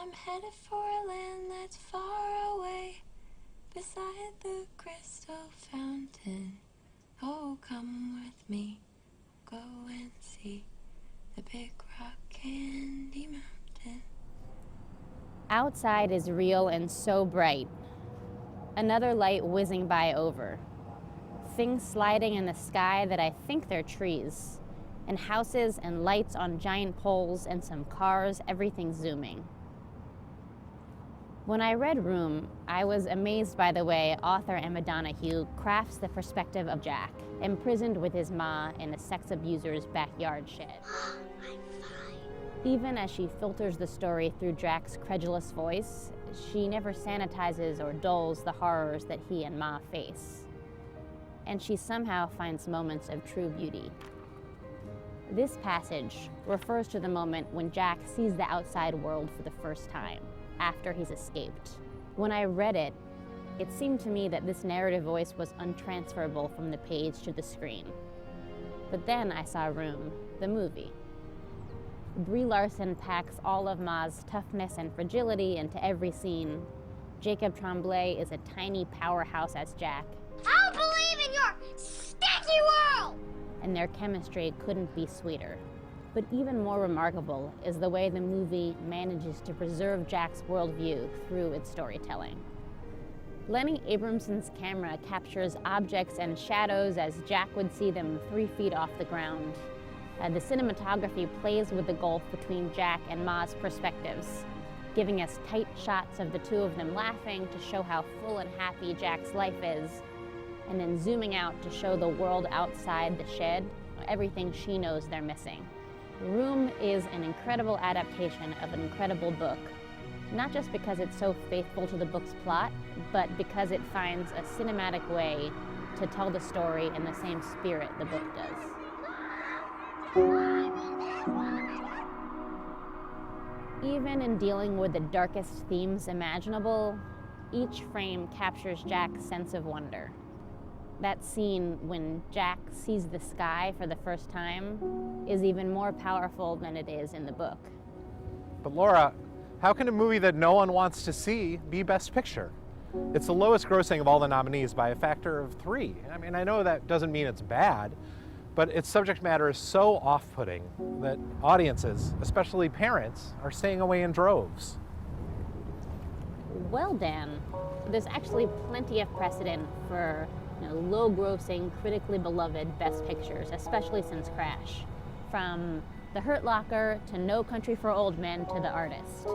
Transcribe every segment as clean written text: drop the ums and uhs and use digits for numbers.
I'm headed for a land that's far away, beside the crystal fountain. Oh, come with me, go and see the big rock candy mountain. Outside is real and so bright. Another light whizzing by over. Things sliding in the sky that I think they're trees. And houses and lights on giant poles and some cars, everything zooming. When I read Room, I was amazed by the way author Emma Donoghue crafts the perspective of Jack, imprisoned with his ma in a sex abuser's backyard shed. Even as she filters the story through Jack's credulous voice, she never sanitizes or dulls the horrors that he and Ma face. And she somehow finds moments of true beauty. This passage refers to the moment when Jack sees the outside world for the first time, after he's escaped. When I read it, it seemed to me that this narrative voice was untransferable from the page to the screen. But then I saw Room, the movie. Brie Larson packs all of Ma's toughness and fragility into every scene. Jacob Tremblay is a tiny powerhouse as Jack. I'll believe in your sticky world! And their chemistry couldn't be sweeter. But even more remarkable is the way the movie manages to preserve Jack's worldview through its storytelling. Lenny Abrahamson's camera captures objects and shadows as Jack would see them 3 feet off the ground. The cinematography plays with the gulf between Jack and Ma's perspectives, giving us tight shots of the two of them laughing to show how full and happy Jack's life is, and then zooming out to show the world outside the shed, everything she knows they're missing. Room is an incredible adaptation of an incredible book, not just because it's so faithful to the book's plot, but because it finds a cinematic way to tell the story in the same spirit the book does. Even in dealing with the darkest themes imaginable, each frame captures Jack's sense of wonder. That scene when Jack sees the sky for the first time is even more powerful than it is in the book. But Laura, how can a movie that no one wants to see be Best Picture? It's the lowest grossing of all the nominees by a factor of 3. I mean, I know that doesn't mean it's bad, but its subject matter is so off-putting that audiences, especially parents, are staying away in droves. Well, Dan, there's actually plenty of precedent for low-grossing, critically beloved Best Pictures, especially since Crash. From The Hurt Locker to No Country for Old Men to The Artist.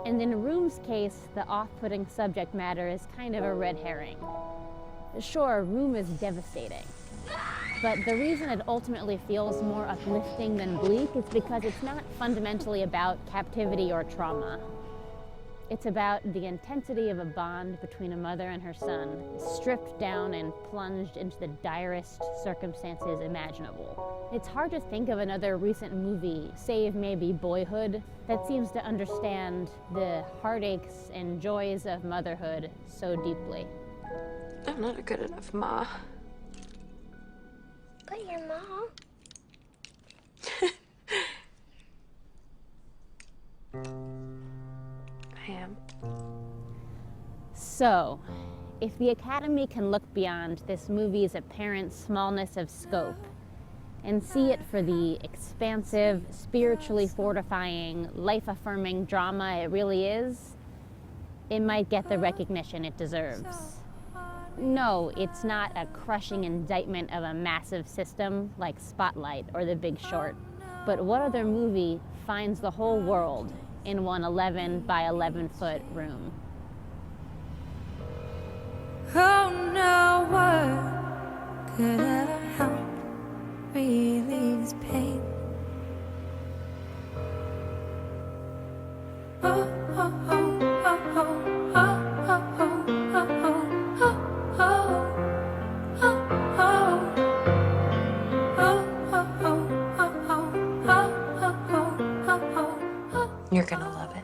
And in Room's case, the off-putting subject matter is kind of a red herring. Sure, Room is devastating. But the reason it ultimately feels more uplifting than bleak is because it's not fundamentally about captivity or trauma. It's about the intensity of a bond between a mother and her son, stripped down and plunged into the direst circumstances imaginable. It's hard to think of another recent movie, save maybe Boyhood, that seems to understand the heartaches and joys of motherhood so deeply. I'm not a good enough ma. But your mom. I am. So, if the Academy can look beyond this movie's apparent smallness of scope and see it for the expansive, spiritually fortifying, life-affirming drama it really is, it might get the recognition it deserves. No, it's not a crushing indictment of a massive system like Spotlight or The Big Short, but what other movie finds the whole world in one 11 by 11 foot room? Oh, no word could ever help relieve this pain. Oh, oh, oh, oh, oh, oh, oh, oh, oh, oh. You're gonna love